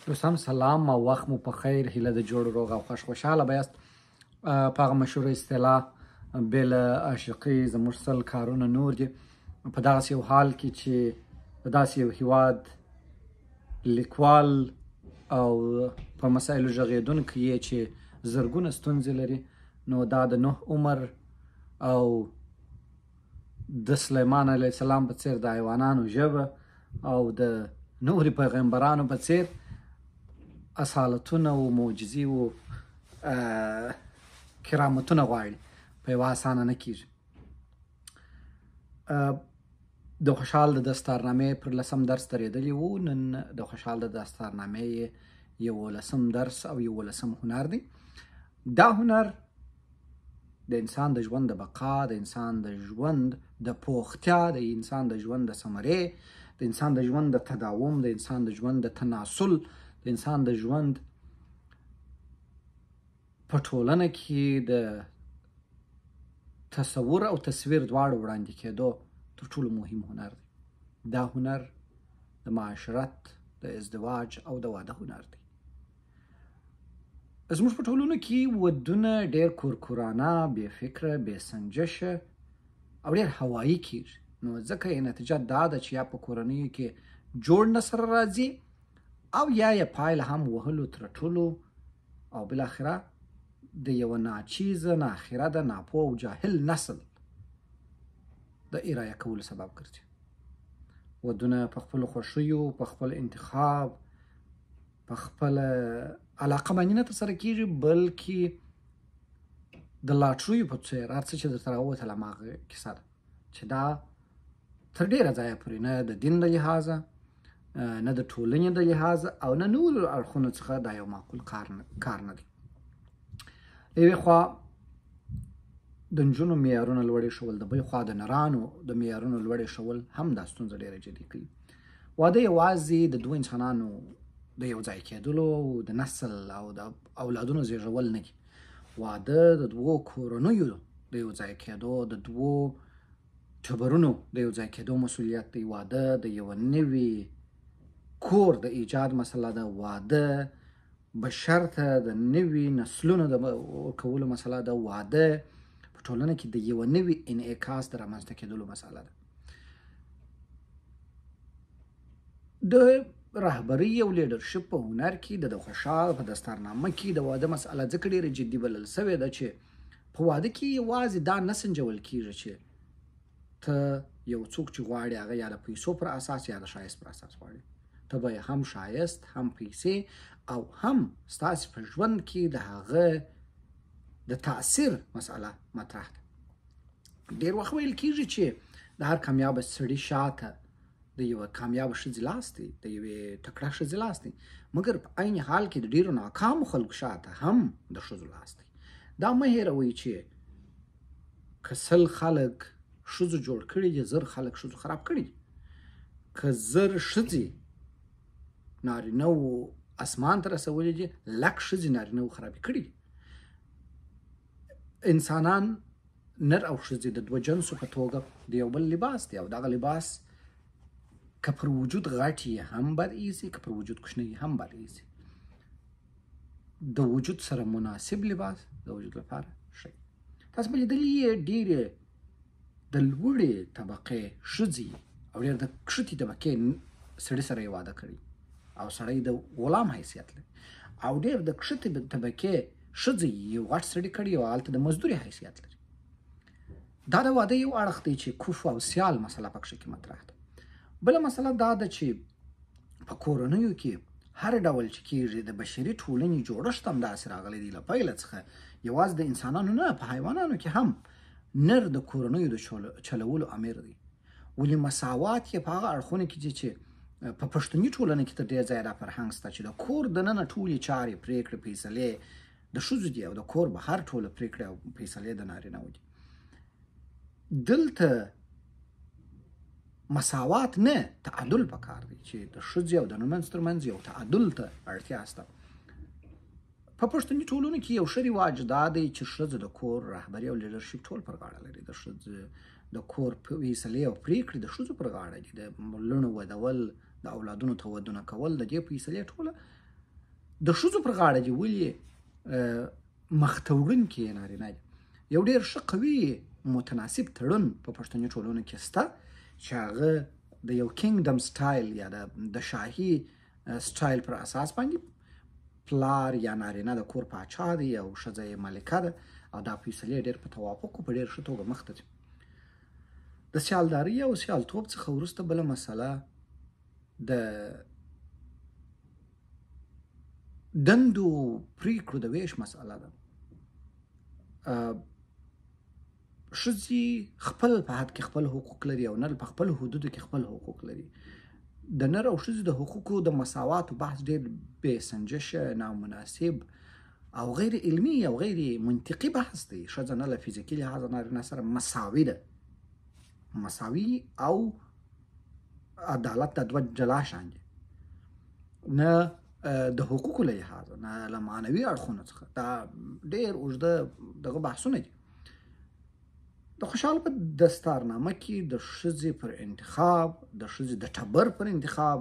دوستان سلام او وخت مو په خیر، هیله د جوړ روغ او خوشحاله بیاست. په هغه مشهوره اصطلاح بې له عاشقۍ زموږ سل کارونه نور دي. په دغسې یو حال کې چې د داسې یو هیواد لیکوال او په مسایلو غږېدونکی یې چې زرګونه ستونزې لري، نو دا د نوح عمر او د سلیمان علیه السلام په څېر د حیوانانو ژبه او د نورو پیغمبرانو په څېر اصالتونه و معجزې و کرامتونه غواړي، په یوه اسانه نه کېږي. د خوشحال د دستارنامې پر 10م درس درېدلي وو. نن د خوشحال د دستارنامې 11م درس او 11م هنر دی. دا هنر د انسان د ژوند د بقا، د انسان د ژوند د پوختیا، د انسان د ژوند د ثمرې، د انسان د ژوند د تداوم، د انسان د ژوند د تناسل، د انسان د ژوند په ټولنه کې د تصور او تصویر دواړو وړاندې کېدو تر ټولو مهم هنر دی. دا هنر د معاشرت، د ازدواج او د واده هنر دی. زموږ په ټولنو کې ودونه ډېر کورکورانه، بې فکره، بې سنجشه او ډېر هوایي کېږي. نو ځکه یې نتیجه دا ده چې یا په کورنیو کې جوړ نه سره راځي او یا یې پایله هم وهلو ترټلو او بالاخره د یوه ناچیزه، ناخرده، ناپوه او جاهل نسل د ایرایه کولو سبب ګرځي. ودونه په خپلو خوښیو، په خپل انتخاب، په خپله علاقه باندې نه ترسره کېږي، بلکې د لاټریو په څېر هر څه چې درته راووتل هماغه کیسه ده، چې دا تر ډېره ځایه پورې نه د دین د لحاظه، نه د ټولنې د لحاظه او نه نورو اړخونو څخه دا یو معقول کار نه دی. د یوې خوا د نجونو معیارونه لوړې شول، د بلې خوا د نرانو د معیارونو لوړې شول هم دا ستونزه ډېره جدي کوي. واده یوازې د دوه انسانانو د یو ځای کېدلو، د نسل او د اولادونو زیږول نه دي. واده د دوو کورنیو د یو ځای کېدو، د دوو ټبرونو د یو ځای کېدو مسؤلیت دی. واده د یوه نوي کور د ایجاد مسله ده. واده بشر ته د نوي نسلونو د ورکولو مسله ده. واده په ټولنه کې د یوه نوي انعکاس د رامنځته کېدلو مسله ده. د رهبرۍ او لیډرشپ په هنر کې د خوشحال په دستارنامه کې د واده مسله ځکه ډېره جدي بلل سوې ده چې په واده کې یوازې دا نه سنجول کېږي چې ته یو څوک چې غواړي هغه یا د پیسو پر اساس یا د ښایست پر اساس غواړي. ته به هم ښایست، هم پیسې او هم ستاسې په ژوند کې د هغه د تاثیر مسله مطرح ده. ډېر وخت ویل کېږي چې د هر کامیابه سړي شاته د یوه کامیابه ښځې لاس دی، د یوې تکړه ښځې لاس دی، مګر په عین حال کې د ډېرو ناکامو خلکو شاته هم د ښځو لاس دی. دا مه هېروئ چې که 100 خلک ښځو جوړ کړي دي، 1000 خلک ښځو خراب کړي دي. که 1000 ښځې نارینه و اسمان ته رسولي دي، 100 ښځې نارینه و خرابې کړي دي. انسانان نر او ښځې د دوه جنسو په توګه د یو بل لباس دی او دغه لباس که پر وجود غټ یې هم بد ایسي، که پر وجود کوچنی یې هم بد ایسي. د وجود سره مناسب لباس د وجود لپاره ښه. تاسو به لیدلي یې ډېرې د لوړې طبقې ښځې او ډېر د کښتې طبقې سړي سره یې واده کړي او سړی د غلام حیثیت لري، او ډېر د کښتې طبقې ښځې یو غټ سړي کړي او هلته د مزدوري حیثیت لري. دا د واده یو اړخ دی چې کفو او سیال مسله پکښې کې مطرح ده. بله مسله دا ده چې په کورنیو کې هر ډول چې کېږي د بشري ټولنې جوړښت هم داسې راغلی دی. له پیله څخه یوازې د انسانانو نه، په حیوانانو کې هم نر د کورنیو د چلولو امیر دی. ولې مساوات یې په هغه اړخونه کې چې په پښتني ټولنه کې تر ډېر ځایه دا فرهنګ شته چې د کور دننه ټولې چارې، پرېکړې، فیصلې د ښځو دي او د کور بهر ټوله پرېکړې او فیصلې د نارینه‌وو دي. دلته مساوات نه، تعادل پکار دی چې د ښځې او د نومنځ ترمنځ یو تعادل ته اړتیا شته. په پښتني ټولنو کې یو ښه رواج دا دی چې ښځه د کور رهبري او لیډرشپ ټول پر غاړه لري. د ښځې د کور فیصلې او پرېکړې د ښځو پر غاړه دي. د لوڼو ودول، د اولادونو ته ودونه کول، د دې فیصلې ټوله د ښځو پر غاړه دي ولې مخ ته وړونکي نارینه دي. یو ډېر ښه قوي متناسب تړون په پښتني ټولنو کې شته چې هغه د یو کینګډم سټایل یا د شاهي سټایل پر اساس باندې پلار یا نارینه د کور پاچا دی او ښځه یې ملکه ده او دا فیصلې ډېر په توافق په ډېر ښه توګه مخ ته ځي. د سیالداري او سیالتوب څخه وروسته بله مسله د دندو پریکړو د ویش مسله ده. ښځې خپل په حد کې خپل حقوق لري او نر په خپل حدودو کې خپل حقوق لري. د نر او ښځې د حقوقو د مساواتو بحث ډېر بې سنجشه، نامناسب او غیر علمي او غیر منطقي بحث دی. ښځه نه له فزیکي لحاظه نارینه سره مساوي ده، مساوي او عدالت د دوه جلا شان دي، نه د حقوقو له لحاظه نه له معنوي اړخونو څخه. دا ډېر اوږده دغه بحثونه دي. د خوشحال په دستارنامه کې د ښځې پر انتخاب، د ښځې د ټبر پر انتخاب،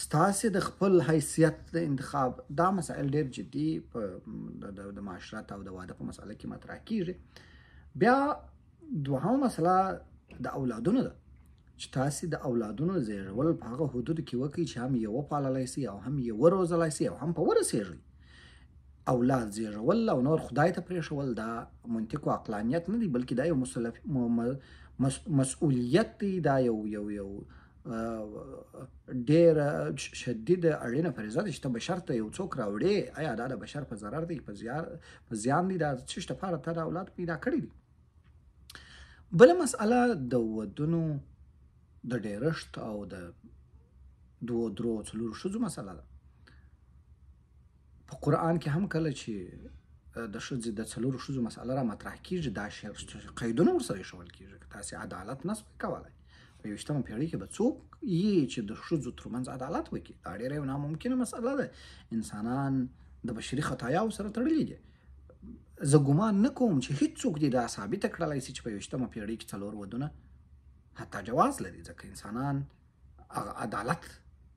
ستاسې د خپل حیثیت د انتخاب، دا مسائل ډېر جدي په د معاشرت او د واده په مسئله کې مطرح کیږي. بیا دوهمه مسله د اولادونو ده چې تاسې د اولادونو زیږول په هغه حدودو کې وکړئ چې هم یې وپاللی سي او هم یې وروزلی سي او هم په ورسېږئ. اولاد زیږول او نور خدای ته پرېښول دا منطق او عقلانیت نه دی، بلکې دا یو مسؤلیت دی، دا یو ډېر شدید اړینه فریضه ده چې ته بشر ته یو څوک راوړې. آیا دا د بشر په ضرر دی، په زیان دی؟ دا څه لپاره ته دا اولاد پیدا کړي دي؟ بله مسئله د ودونو د ډېرښت او د دوو درو څلورو ښځو مسئله ده. په قرآن کې هم کله چې د ښځې د څلورو ښځو مسئله را مطرح کېږي دا قیدونه ورسره ایښول کېږي که تاسې عدالت نه شئ کولی. په 21مه پېړۍ کې به څوک یي چې د ښځو ترمنځ عدالت وکړي؟ دا ډېره یو ناممکنه مسئله ده. انسانان د بشري خطایاو سره تړلي دي. زه ګمان نه کوم چې هېڅوک دې دا ثابته کړلی شي چې په 21مه پېړۍ کې 4 ودونه حتی جواز لري، ځکه انسانان عدالت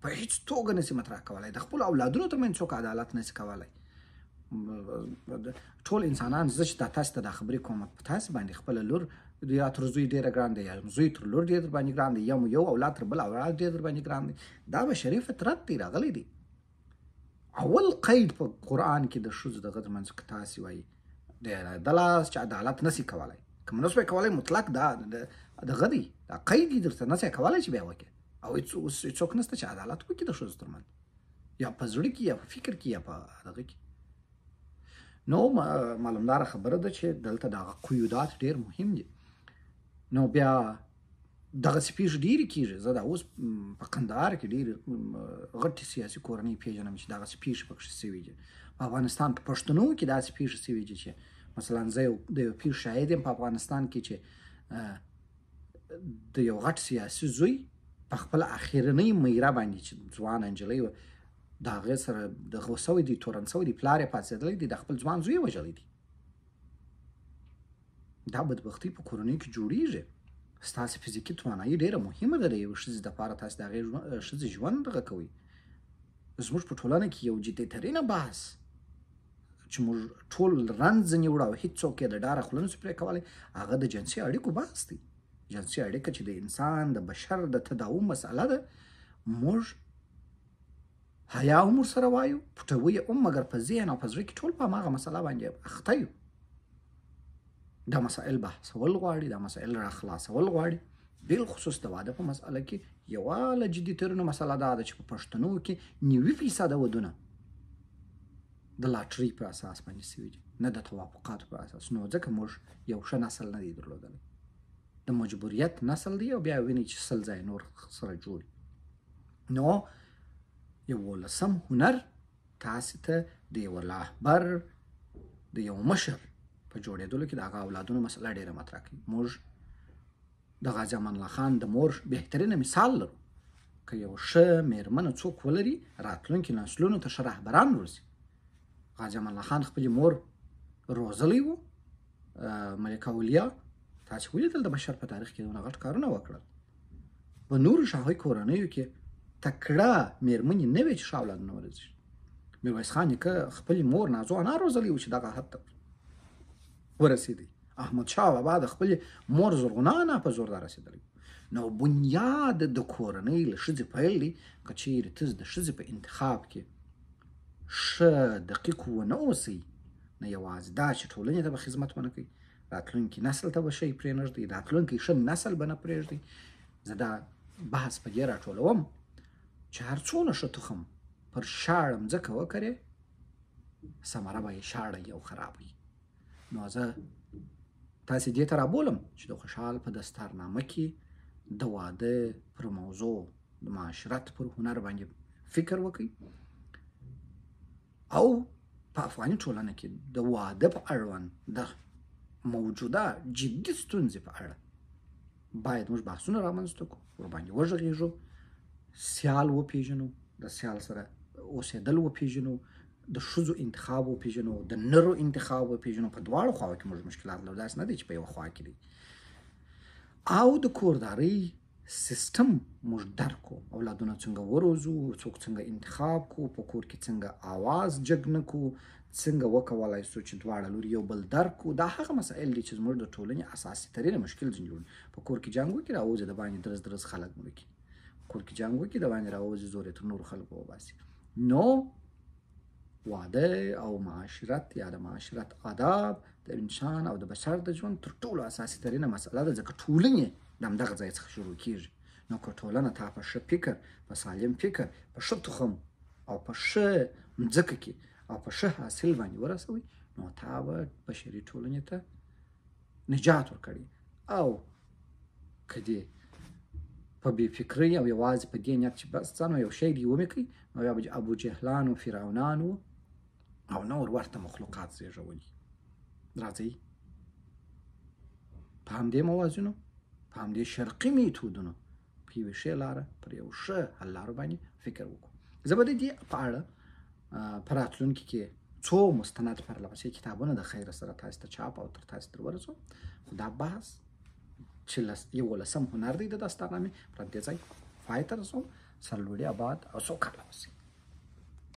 په هیڅ توګه نشي مطرح کولی. د خپلو اولادونو ترمنځ څوک عدالت نشي کولی. ټول انسانان زه چې دا تاسې ته دا خبرې کوم په تاسې باندې خپله لور یا تر زوی ډېره ګران دی، یا زوی تر لور ډېر در باندې ګران دی، یا یو اولاد تر بل اولاد ډېر در باندې ګران دی. دا بشري فطرت دی، راغلی دی. اول قید په قرآن کې د ښځو دغه ترمنځ که تاسې وایي دله چې عدالت نشي کولی، که نه شوی کولی مطلق دا دغه دی، دا قید یې درته نشی کولی چې بیا وکړې. او هېڅوک نشته چې عدالت وکړي د ښځو ترمنځ، یا په زړه کې یا په فکر کې یا په دغه کې. نو معلومداره خبره ده چې دلته دغه قیودات ډېر مهم دي. نو بیا دغسې پېښې ډېرې کېږي. زه دا اوس په قندهار کې ډېرې غټې سیاسي کورنۍ پېژنم چې دغسې پېښې پکښې شوي دي. په افغانستان په پښتنو کې داسې پېښې شوي دي چې مثلا زه د یو پېښ شاهد یم په افغانستان کې چې د یو غټ سیاسي زوی په خپله اخرنۍ میره باندې چې ځوانه نجلۍ وه د هغې سره دغه سوی دی، تورن سوی دی، پلار یې پاڅېدلی دی، د خپل ځوان زوی یې وژلی دی. دا بدبختي په کورنیو کې جوړېږي. ستاسې فزیکي توانایي ډېره مهمه ده د یوې ښځې دپاره. تاسې د هغې ښځې ژوند دغه کوئ. زموږ په ټولنه کې یو جدیترینه بحث چې موږ ټول رنځ نیوړو او هېڅوک یې د ډاره خوله نشو پرې کولی، هغه د جنسي اړیکو بحث دی. جنسي اړیکه چې د انسان د بشر د تداوم مسئله ده، موږ حیا هم ورسره وایو، پټوو یې هم، مګر په ذهن او په زړه کې ټول په هماغه مسئله باندې اخته یو. دا مسائل بحثول غواړي، دا مسائل را خلاصول غواړي. بالخصوص د واده په مسئله کې یوه له جدیترینو مسئله دا ده چې په پښتنو کې 90% ودونه د لاټرۍ په اساس باندې شوي دي، نه د توافقاتو په اساس. نو ځکه موږ یو ښه نسل نه دی درلودلی، د مجبوریت نسل دی. او بیا وینئ چې 100 ځای نور سره جوړي. نو 11 هنر تاسې ته د یو رهبر، د یو مشر په جوړېدلو کې د هغه اولادونو مسله ډېره مطرح کوي. موږ د غازي امان الله خان د مور بهترینه مثال لرو. که یو ښه مېرمنه څوک ولري، راتلونکي نسلونو ته ښه رهبران روزي. غازي امان الله خان خپلې مور روزلی و، ملکه اولیا. تاسې ولیدل د بشر په تاریخ کې دونه غټ کارونه وکړل. په نورو شاهي کورنیو کې تکړه مېرمنې نه وې چې ښه اولادونه ورزېږي. میرویس خان نیکه خپل مور نازو انا روزلی و چې دغه حد ته ورسېدی. احمد شاه بابا د خپل مور زرغونه انا په زور دا رسېدلی. نو بنیاد د کورنۍ له ښځې پیل دی. که چیرې ته د ښځې په انتخاب کې ښه دقیق ونه اوسئ، نه یوازې دا چې ټولنې ته به خدمت ونه کوئ، راتلونکي نسل ته به شی پرېنږدئ، راتلونکی ښه نسل به نه پرېږدئ. زه دا بحث په دې راټولوم چې هر څونه ښه تخم پر شاړه مځکه وکرې، ثمره به یې شاړه او خرابه وي. نو زه تاسې دې ته رابولم چې د خوشحال په دستارنامه کې د واده پر موضوع د معاشرت پر هنر باندې فکر وکړئ، او په افغاني ټولنه کې د واده په اړوند د موجوده جدي ستونزې په اړه باید موږ بحثونه رامنځته کړو، ورباندې وغږېږو، سیال وپېژنو، د سیال سره اوسېدل وپېژنو، د ښځو انتخاب وپېژنو، د نرو انتخاب وپېژنو. په دواړو خواو کې موږ مشکلات لرو، داسې نه دی چې په یوه خوا کې دی. او د کوردارۍ سیستم موږ درک کړو، اولادونه څنګه وروزو، څوک څنګه انتخاب کړو، په کور کې څنګه آواز جګ نه کړو، څنګه وکولای شو چې دواړه لوري یو بل درک کړو. دا هغه مسایل دي چې زموږ د ټولنې اساسي ترینه مشکل جوړوي. په کور کې جنګ وکړي راوځي د باندې درز خلک مړه کړي، په کور کې جنګ وکړي د باندې راوځي زور یې تر نورو خلکو وباسي. نو واده او معاشرت یا د معاشرت آداب د انسان او د بشر د ژوند تر ټولو اساسي ترینه مسله ده، ځکه ټولنې د همدغه ځای څخه شروع کېږي. نو که ټولنه تا په ښه فکر، په سالم فکر، په ښه تخم او په ښه مځکه کې او په ښه حاصل باندې ورسوي، نو تا به بشري ټولنې ته نجات ورکړي. او که دې په بې فکرۍ او یوازې په دې نیت چې بس ځان یو شی دې ومې کوي، نو یا به ابو جهلان و فرعونان و او نور ورته مخلوقات زېږولي. راځئ په همدې موازینو، په همدې شرقي میتودونو په یوې ښې لاره، پر یو ښه حل لارو باندې فکر وکړو. زه به د دې په اړه په راتلونکي کې څو مستند پرلهپسې کتابونه د خیره سره تاسې ته چاپ او تر تاسې در ورسوم. خو دا بحث چې 11 هنر دی د داستانامې، پر همدې ځای پای ته رسوم. سرلوړي، آباد او سوکاله اوسئ.